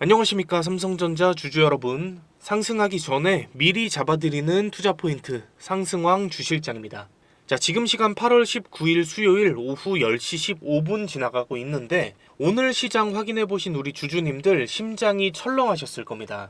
안녕하십니까, 삼성전자 주주 여러분. 상승하기 전에 미리 잡아드리는 투자 포인트 상승왕 주실장입니다. 자, 지금 시간 8월 19일 수요일 오후 10시 15분 지나가고 있는데, 오늘 시장 확인해 보신 우리 주주님들 심장이 철렁하셨을 겁니다.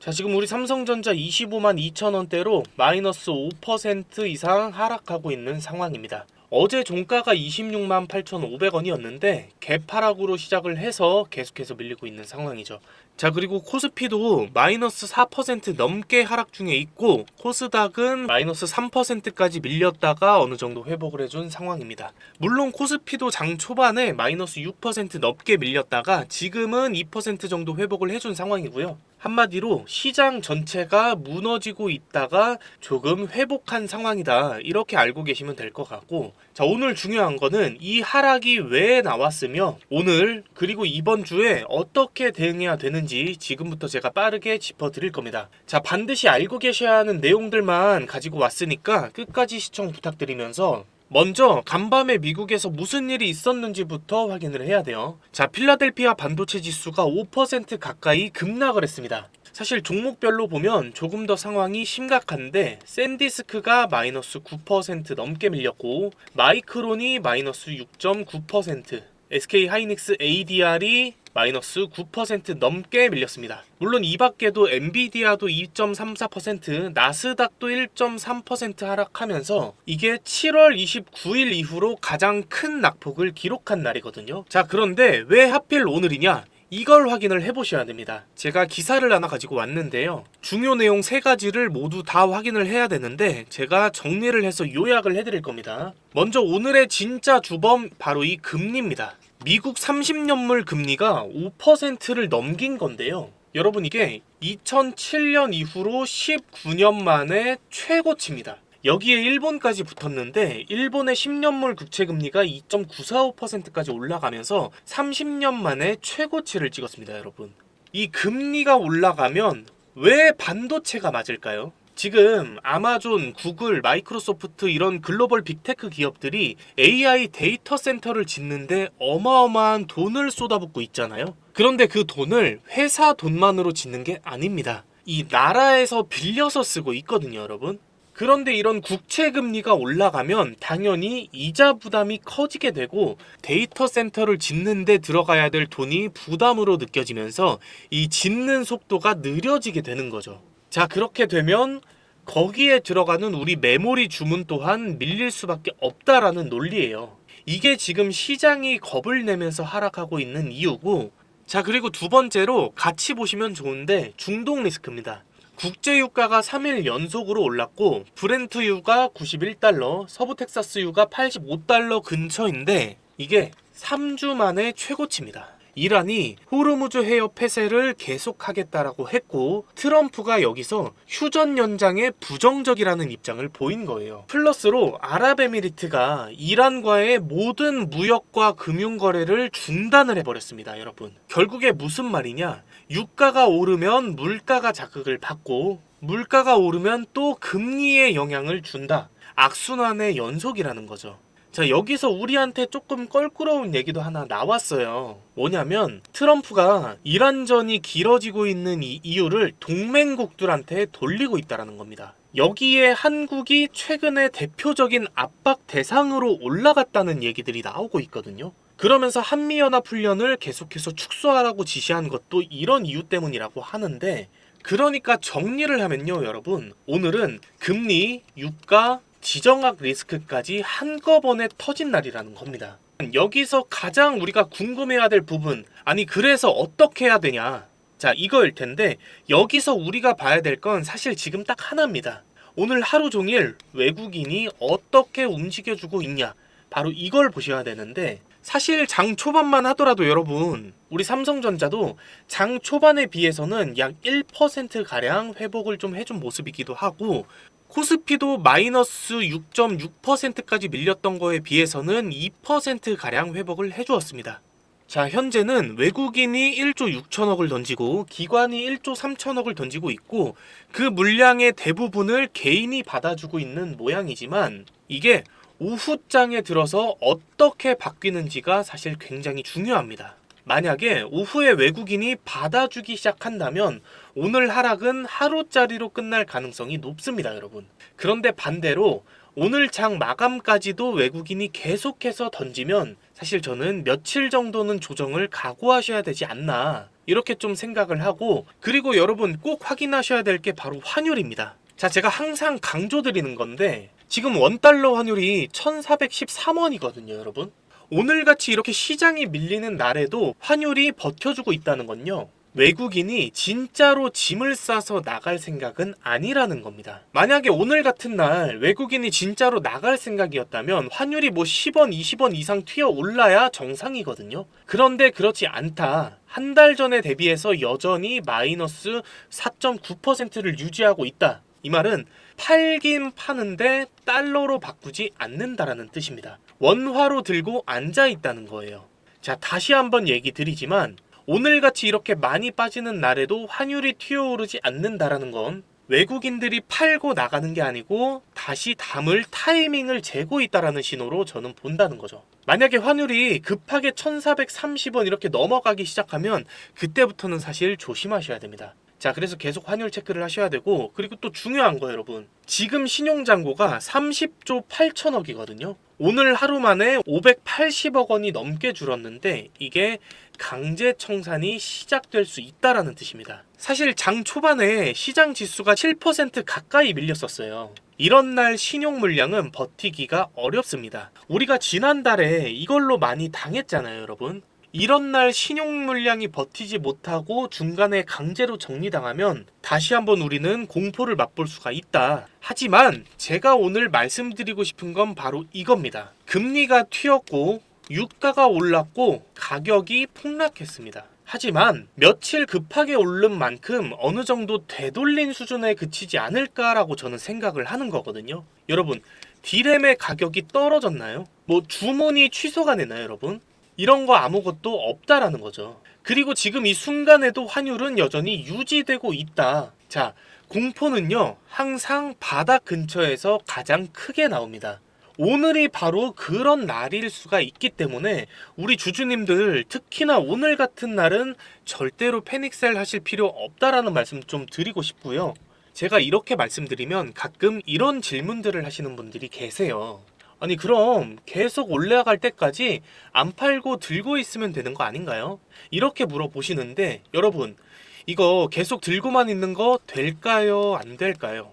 자, 지금 우리 삼성전자 25만 2천원대로 마이너스 5% 이상 하락하고 있는 상황입니다. 어제 종가가 26만 8,500원이었는데 개파락으로 시작을 해서 계속해서 밀리고 있는 상황이죠. 자, 그리고 코스피도 마이너스 4% 넘게 하락 중에 있고, 코스닥은 마이너스 3%까지 밀렸다가 어느 정도 회복을 해준 상황입니다. 물론 코스피도 장 초반에 마이너스 6% 넘게 밀렸다가 지금은 2% 정도 회복을 해준 상황이고요. 한마디로 시장 전체가 무너지고 있다가 조금 회복한 상황이다, 이렇게 알고 계시면 될 것 같고, 자, 오늘 중요한 거는 이 하락이 왜 나왔으며 오늘 그리고 이번 주에 어떻게 대응해야 되는지 지금부터 제가 빠르게 짚어드릴 겁니다. 자, 반드시 알고 계셔야 하는 내용들만 가지고 왔으니까 끝까지 시청 부탁드리면서, 먼저 간밤에 미국에서 무슨 일이 있었는지부터 확인을 해야 돼요. 자, 필라델피아 반도체 지수가 5% 가까이 급락을 했습니다. 사실 종목별로 보면 조금 더 상황이 심각한데, 샌디스크가 마이너스 9% 넘게 밀렸고, 마이크론이 마이너스 6.9%, SK하이닉스 ADR이 마이너스 9% 넘게 밀렸습니다. 물론 이 밖에도 엔비디아도 2.34%, 나스닥도 1.3% 하락하면서 이게 7월 29일 이후로 가장 큰 낙폭을 기록한 날이거든요. 자, 그런데 왜 하필 오늘이냐? 이걸 확인을 해보셔야 됩니다. 제가 기사를 하나 가지고 왔는데요. 중요 내용 3가지를 모두 다 확인을 해야 되는데 제가 정리를 해서 요약을 해드릴 겁니다. 먼저 오늘의 진짜 주범, 바로 이 금리입니다. 미국 30년물 금리가 5%를 넘긴 건데요. 여러분, 이게 2007년 이후로 19년 만에 최고치입니다. 여기에 일본까지 붙었는데, 일본의 10년물 국채금리가 2.945%까지 올라가면서 30년 만에 최고치를 찍었습니다. 여러분, 이 금리가 올라가면 왜 반도체가 맞을까요? 지금 아마존, 구글, 마이크로소프트 이런 글로벌 빅테크 기업들이 AI 데이터 센터를 짓는데 어마어마한 돈을 쏟아붓고 있잖아요. 그런데 그 돈을 회사 돈만으로 짓는 게 아닙니다. 이 나라에서 빌려서 쓰고 있거든요, 여러분. 그런데 이런 국채 금리가 올라가면 당연히 이자 부담이 커지게 되고, 데이터 센터를 짓는 데 들어가야 될 돈이 부담으로 느껴지면서 이 짓는 속도가 느려지게 되는 거죠. 자, 그렇게 되면 거기에 들어가는 우리 메모리 주문 또한 밀릴 수밖에 없다라는 논리예요. 이게 지금 시장이 겁을 내면서 하락하고 있는 이유고, 자, 그리고 두 번째로 같이 보시면 좋은데 중동 리스크입니다. 국제유가가 3일 연속으로 올랐고, 브렌트유가 91달러, 서부 텍사스유가 85달러 근처인데 이게 3주 만에 최고치입니다. 이란이 호르무즈 해협 폐쇄를 계속하겠다라고 했고, 트럼프가 여기서 휴전 연장에 부정적이라는 입장을 보인 거예요. 플러스로 아랍에미리트가 이란과의 모든 무역과 금융거래를 중단을 해버렸습니다. 여러분, 결국에 무슨 말이냐? 유가가 오르면 물가가 자극을 받고, 물가가 오르면 또 금리에 영향을 준다. 악순환의 연속이라는 거죠. 자, 여기서 우리한테 조금 껄끄러운 얘기도 하나 나왔어요. 뭐냐면 트럼프가 이란전이 길어지고 있는 이 이유를 동맹국들한테 돌리고 있다는 겁니다. 여기에 한국이 최근에 대표적인 압박 대상으로 올라갔다는 얘기들이 나오고 있거든요. 그러면서 한미연합훈련을 계속해서 축소하라고 지시한 것도 이런 이유 때문이라고 하는데, 그러니까 정리를 하면요, 여러분, 오늘은 금리, 유가, 지정학 리스크까지 한꺼번에 터진 날이라는 겁니다. 여기서 가장 우리가 궁금해야 될 부분, 아니 그래서 어떻게 해야 되냐, 자, 이거일 텐데, 여기서 우리가 봐야 될 건 사실 지금 딱 하나입니다. 오늘 하루 종일 외국인이 어떻게 움직여주고 있냐, 바로 이걸 보셔야 되는데, 사실 장 초반만 하더라도 여러분, 우리 삼성전자도 장 초반에 비해서는 약 1%가량 회복을 좀 해준 모습이기도 하고, 코스피도 마이너스 6.6%까지 밀렸던 거에 비해서는 2%가량 회복을 해주었습니다. 자, 현재는 외국인이 1조 6천억을 던지고 기관이 1조 3천억을 던지고 있고, 그 물량의 대부분을 개인이 받아주고 있는 모양이지만, 이게 오후장에 들어서 어떻게 바뀌는지가 사실 굉장히 중요합니다. 만약에 오후에 외국인이 받아주기 시작한다면 오늘 하락은 하루짜리로 끝날 가능성이 높습니다, 여러분. 그런데 반대로 오늘 장 마감까지도 외국인이 계속해서 던지면 사실 저는 며칠 정도는 조정을 각오하셔야 되지 않나 이렇게 좀 생각을 하고, 그리고 여러분 꼭 확인하셔야 될 게 바로 환율입니다. 자, 제가 항상 강조드리는 건데 지금 원달러 환율이 1413원이거든요, 여러분. 오늘같이 이렇게 시장이 밀리는 날에도 환율이 버텨주고 있다는 건요, 외국인이 진짜로 짐을 싸서 나갈 생각은 아니라는 겁니다. 만약에 오늘 같은 날 외국인이 진짜로 나갈 생각이었다면 환율이 뭐 10원, 20원 이상 튀어 올라야 정상이거든요. 그런데 그렇지 않다. 한 달 전에 대비해서 여전히 마이너스 4.9%를 유지하고 있다. 이 말은 팔긴 파는데 달러로 바꾸지 않는다라는 뜻입니다. 원화로 들고 앉아 있다는 거예요. 자, 다시 한번 얘기 드리지만 오늘같이 이렇게 많이 빠지는 날에도 환율이 튀어오르지 않는다라는 건 외국인들이 팔고 나가는 게 아니고 다시 담을 타이밍을 재고 있다라는 신호로 저는 본다는 거죠. 만약에 환율이 급하게 1430원 이렇게 넘어가기 시작하면 그때부터는 사실 조심하셔야 됩니다. 자, 그래서 계속 환율 체크를 하셔야 되고, 그리고 또 중요한 거 여러분, 지금 신용잔고가 30조 8천억이거든요. 오늘 하루 만에 580억 원이 넘게 줄었는데 이게 강제 청산이 시작될 수 있다라는 뜻입니다. 사실 장 초반에 시장 지수가 7% 가까이 밀렸었어요. 이런 날 신용 물량은 버티기가 어렵습니다. 우리가 지난달에 이걸로 많이 당했잖아요, 여러분. 이런 날 신용 물량이 버티지 못하고 중간에 강제로 정리당하면 다시 한번 우리는 공포를 맛볼 수가 있다. 하지만 제가 오늘 말씀드리고 싶은 건 바로 이겁니다. 금리가 튀었고 유가가 올랐고 가격이 폭락했습니다. 하지만 며칠 급하게 오른 만큼 어느 정도 되돌린 수준에 그치지 않을까라고 저는 생각을 하는 거거든요. 여러분, 디램의 가격이 떨어졌나요? 뭐 주문이 취소가 되나요, 여러분? 이런 거 아무것도 없다라는 거죠. 그리고 지금 이 순간에도 환율은 여전히 유지되고 있다. 자, 공포는요, 항상 바닥 근처에서 가장 크게 나옵니다. 오늘이 바로 그런 날일 수가 있기 때문에 우리 주주님들, 특히나 오늘 같은 날은 절대로 패닉셀 하실 필요 없다라는 말씀 좀 드리고 싶고요. 제가 이렇게 말씀드리면 가끔 이런 질문들을 하시는 분들이 계세요. 아니, 그럼 계속 올라갈 때까지 안 팔고 들고 있으면 되는 거 아닌가요? 이렇게 물어보시는데, 여러분, 이거 계속 들고만 있는 거 될까요? 안 될까요?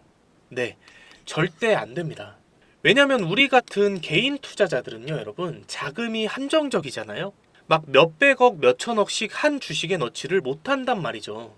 네, 절대 안 됩니다. 왜냐면 우리 같은 개인 투자자들은요, 여러분, 자금이 한정적이잖아요. 막 몇백억, 몇천억씩 한 주식에 넣지를 못한단 말이죠.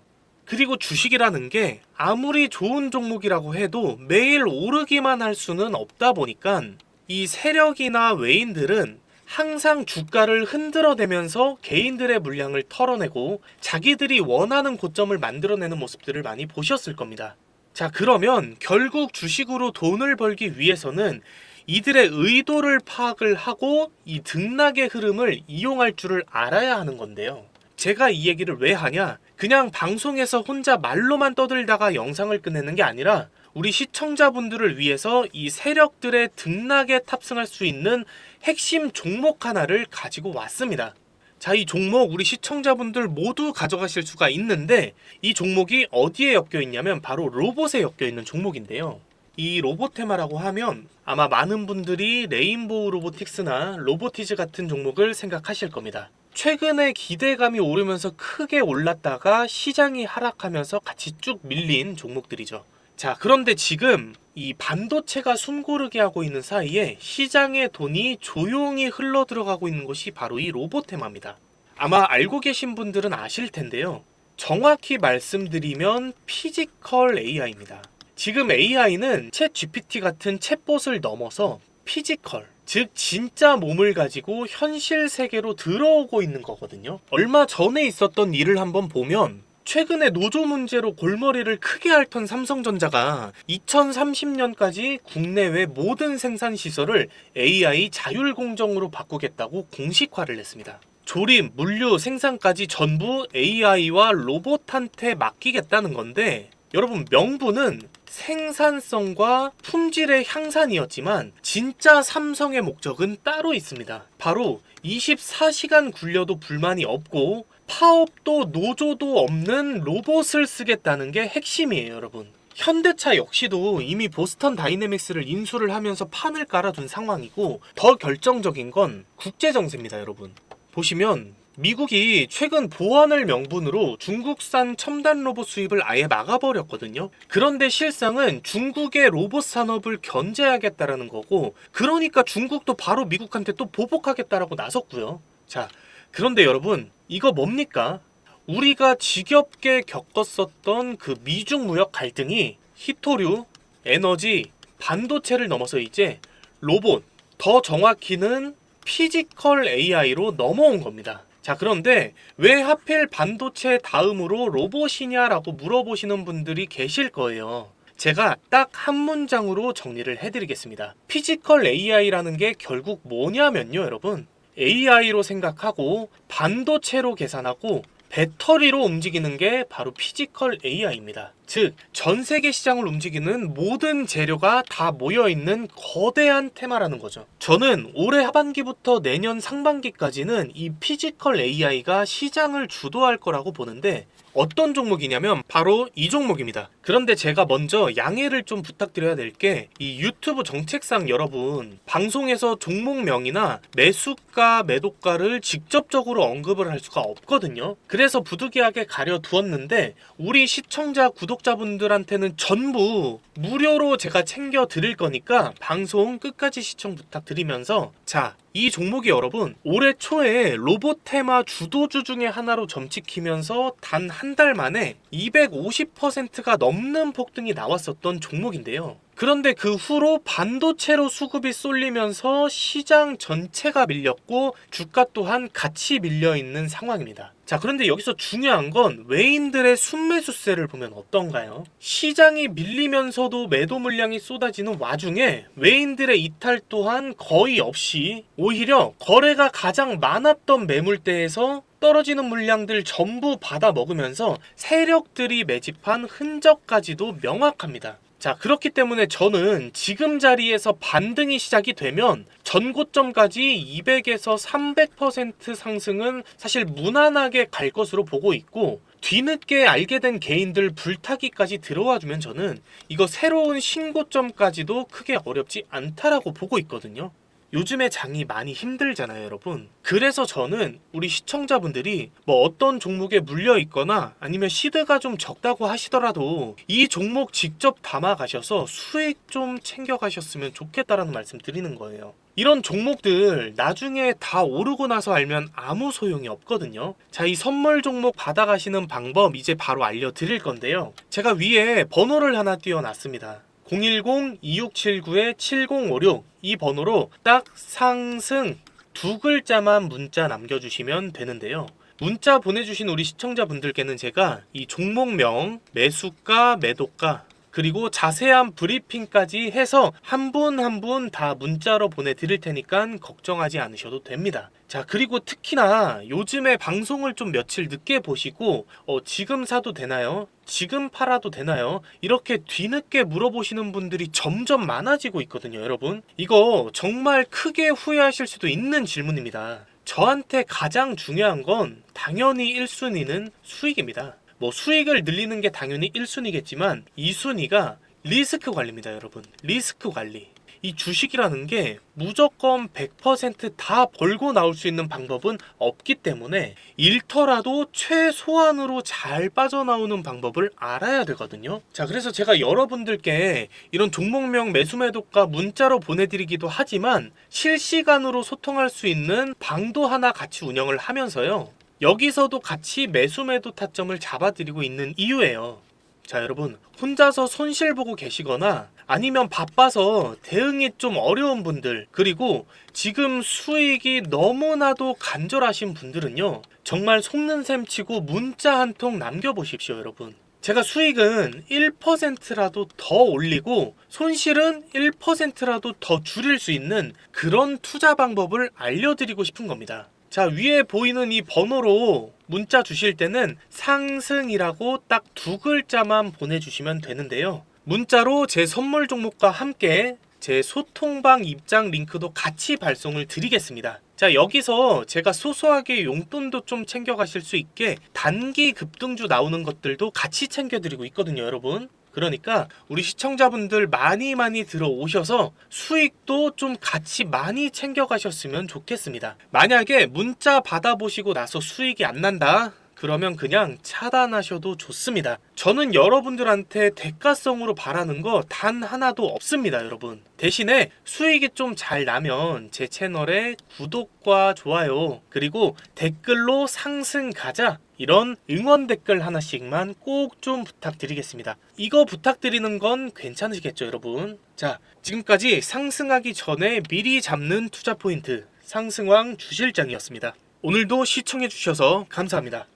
그리고 주식이라는 게 아무리 좋은 종목이라고 해도 매일 오르기만 할 수는 없다 보니까 이 세력이나 외인들은 항상 주가를 흔들어대면서 개인들의 물량을 털어내고 자기들이 원하는 고점을 만들어내는 모습들을 많이 보셨을 겁니다. 자, 그러면 결국 주식으로 돈을 벌기 위해서는 이들의 의도를 파악을 하고 이 등락의 흐름을 이용할 줄을 알아야 하는 건데요. 제가 이 얘기를 왜 하냐? 그냥 방송에서 혼자 말로만 떠들다가 영상을 끝내는 게 아니라 우리 시청자분들을 위해서 이 세력들의 등락에 탑승할 수 있는 핵심 종목 하나를 가지고 왔습니다. 자, 이 종목 우리 시청자분들 모두 가져가실 수가 있는데 이 종목이 어디에 엮여 있냐면 바로 로봇에 엮여 있는 종목인데요. 이 로보테마라고 하면 아마 많은 분들이 레인보우 로보틱스나 로보티즈 같은 종목을 생각하실 겁니다. 최근에 기대감이 오르면서 크게 올랐다가 시장이 하락하면서 같이 쭉 밀린 종목들이죠. 자, 그런데 지금 이 반도체가 숨고르게 하고 있는 사이에 시장의 돈이 조용히 흘러 들어가고 있는 것이 바로 이 로보테마입니다. 아마 알고 계신 분들은 아실 텐데요. 정확히 말씀드리면 피지컬 AI입니다. 지금 AI는 챗 GPT 같은 챗봇을 넘어서 피지컬, 즉 진짜 몸을 가지고 현실 세계로 들어오고 있는 거거든요. 얼마 전에 있었던 일을 한번 보면 최근에 노조 문제로 골머리를 크게 앓던 삼성전자가 2030년까지 국내외 모든 생산 시설을 AI 자율공정으로 바꾸겠다고 공식화를 했습니다. 조립, 물류, 생산까지 전부 AI와 로봇한테 맡기겠다는 건데, 여러분, 명분은 생산성과 품질의 향상이었지만 진짜 삼성의 목적은 따로 있습니다. 바로 24시간 굴려도 불만이 없고 파업도 노조도 없는 로봇을 쓰겠다는 게 핵심이에요, 여러분. 현대차 역시도 이미 보스턴 다이내믹스를 인수를 하면서 판을 깔아둔 상황이고, 더 결정적인 건 국제정세입니다, 여러분. 보시면 미국이 최근 보안을 명분으로 중국산 첨단 로봇 수입을 아예 막아버렸거든요. 그런데 실상은 중국의 로봇 산업을 견제하겠다라는 거고, 그러니까 중국도 바로 미국한테 또 보복하겠다라고 나섰고요. 자, 그런데 여러분, 이거 뭡니까? 우리가 지겹게 겪었었던 그 미중 무역 갈등이 히토류, 에너지, 반도체를 넘어서 이제 로봇, 더 정확히는 피지컬 AI로 넘어온 겁니다. 자, 그런데 왜 하필 반도체 다음으로 로봇이냐라고 물어보시는 분들이 계실 거예요. 제가 딱 한 문장으로 정리를 해드리겠습니다. 피지컬 AI라는 게 결국 뭐냐면요, 여러분. AI로 생각하고 반도체로 계산하고 배터리로 움직이는 게 바로 피지컬 AI입니다. 즉, 전 세계 시장을 움직이는 모든 재료가 다 모여있는 거대한 테마라는 거죠. 저는 올해 하반기부터 내년 상반기까지는 이 피지컬 AI가 시장을 주도할 거라고 보는데, 어떤 종목이냐면 바로 이 종목입니다. 그런데 제가 먼저 양해를 좀 부탁드려야 될 게, 이 유튜브 정책상 여러분, 방송에서 종목명이나 매수가, 매도가를 직접적으로 언급을 할 수가 없거든요. 그래서 부득이하게 가려두었는데, 우리 시청자, 구독자분들한테는 전부 무료로 제가 챙겨 드릴 거니까 방송 끝까지 시청 부탁드리면서, 자, 이 종목이 여러분 올해 초에 로봇 테마 주도주 중에 하나로 점찍히면서 단 한 달 만에 250%가 넘는 폭등이 나왔었던 종목인데요. 그런데 그 후로 반도체로 수급이 쏠리면서 시장 전체가 밀렸고 주가 또한 같이 밀려있는 상황입니다. 자, 그런데 여기서 중요한 건 외인들의 순매수세를 보면 어떤가요? 시장이 밀리면서도 매도 물량이 쏟아지는 와중에 외인들의 이탈 또한 거의 없이 오히려 거래가 가장 많았던 매물대에서 떨어지는 물량들 전부 받아 먹으면서 세력들이 매집한 흔적까지도 명확합니다. 자, 그렇기 때문에 저는 지금 자리에서 반등이 시작이 되면 전고점까지 200에서 300% 상승은 사실 무난하게 갈 것으로 보고 있고, 뒤늦게 알게 된 개인들 불타기까지 들어와주면 저는 이거 새로운 신고점까지도 크게 어렵지 않다라고 보고 있거든요. 요즘에 장이 많이 힘들잖아요, 여러분. 그래서 저는 우리 시청자분들이 뭐 어떤 종목에 물려 있거나 아니면 시드가 좀 적다고 하시더라도 이 종목 직접 담아 가셔서 수익 좀 챙겨 가셨으면 좋겠다라는 말씀 드리는 거예요. 이런 종목들 나중에 다 오르고 나서 알면 아무 소용이 없거든요. 자, 이 선물 종목 받아가시는 방법 이제 바로 알려드릴 건데요. 제가 위에 번호를 하나 띄워놨습니다. 010-2679-7056 이 번호로 딱 상승 두 글자만 문자 남겨주시면 되는데요. 문자 보내주신 우리 시청자분들께는 제가 이 종목명, 매수가, 매도가, 그리고 자세한 브리핑까지 해서 한 분 한 분 다 문자로 보내드릴 테니까 걱정하지 않으셔도 됩니다. 자, 그리고 특히나 요즘에 방송을 좀 며칠 늦게 보시고 지금 사도 되나요? 지금 팔아도 되나요? 이렇게 뒤늦게 물어보시는 분들이 점점 많아지고 있거든요, 여러분. 이거 정말 크게 후회하실 수도 있는 질문입니다. 저한테 가장 중요한 건 당연히 1순위는 수익입니다. 뭐 수익을 늘리는 게 당연히 1순위겠지만 2순위가 리스크 관리입니다, 여러분. 리스크 관리. 이 주식이라는 게 무조건 100%다 벌고 나올 수 있는 방법은 없기 때문에 잃더라도 최소한으로 잘 빠져나오는 방법을 알아야 되거든요. 자, 그래서 제가 여러분들께 이런 종목명 매수 매도가 문자로 보내드리기도 하지만 실시간으로 소통할 수 있는 방도 하나 같이 운영을 하면서요, 여기서도 같이 매수 매도 타점을 잡아드리고 있는 이유예요. 자, 여러분, 혼자서 손실 보고 계시거나 아니면 바빠서 대응이 좀 어려운 분들, 그리고 지금 수익이 너무나도 간절하신 분들은요, 정말 속는 셈 치고 문자 한 통 남겨보십시오, 여러분. 제가 수익은 1%라도 더 올리고 손실은 1%라도 더 줄일 수 있는 그런 투자 방법을 알려드리고 싶은 겁니다. 자, 위에 보이는 이 번호로 문자 주실 때는 상승이라고 딱 두 글자만 보내주시면 되는데요. 문자로 제 선물 종목과 함께 제 소통방 입장 링크도 같이 발송을 드리겠습니다. 자, 여기서 제가 소소하게 용돈도 좀 챙겨가실 수 있게 단기 급등주 나오는 것들도 같이 챙겨드리고 있거든요, 여러분. 그러니까 우리 시청자분들 많이 들어오셔서 수익도 좀 같이 많이 챙겨가셨으면 좋겠습니다. 만약에 문자 받아보시고 나서 수익이 안 난다? 그러면 그냥 차단하셔도 좋습니다. 저는 여러분들한테 대가성으로 바라는 거 단 하나도 없습니다, 여러분. 대신에 수익이 좀 잘 나면 제 채널에 구독과 좋아요 그리고 댓글로 상승 가자 이런 응원 댓글 하나씩만 꼭 좀 부탁드리겠습니다. 이거 부탁드리는 건 괜찮으시겠죠, 여러분? 자, 지금까지 상승하기 전에 미리 잡는 투자 포인트 상승왕 주실장이었습니다. 오늘도 시청해주셔서 감사합니다.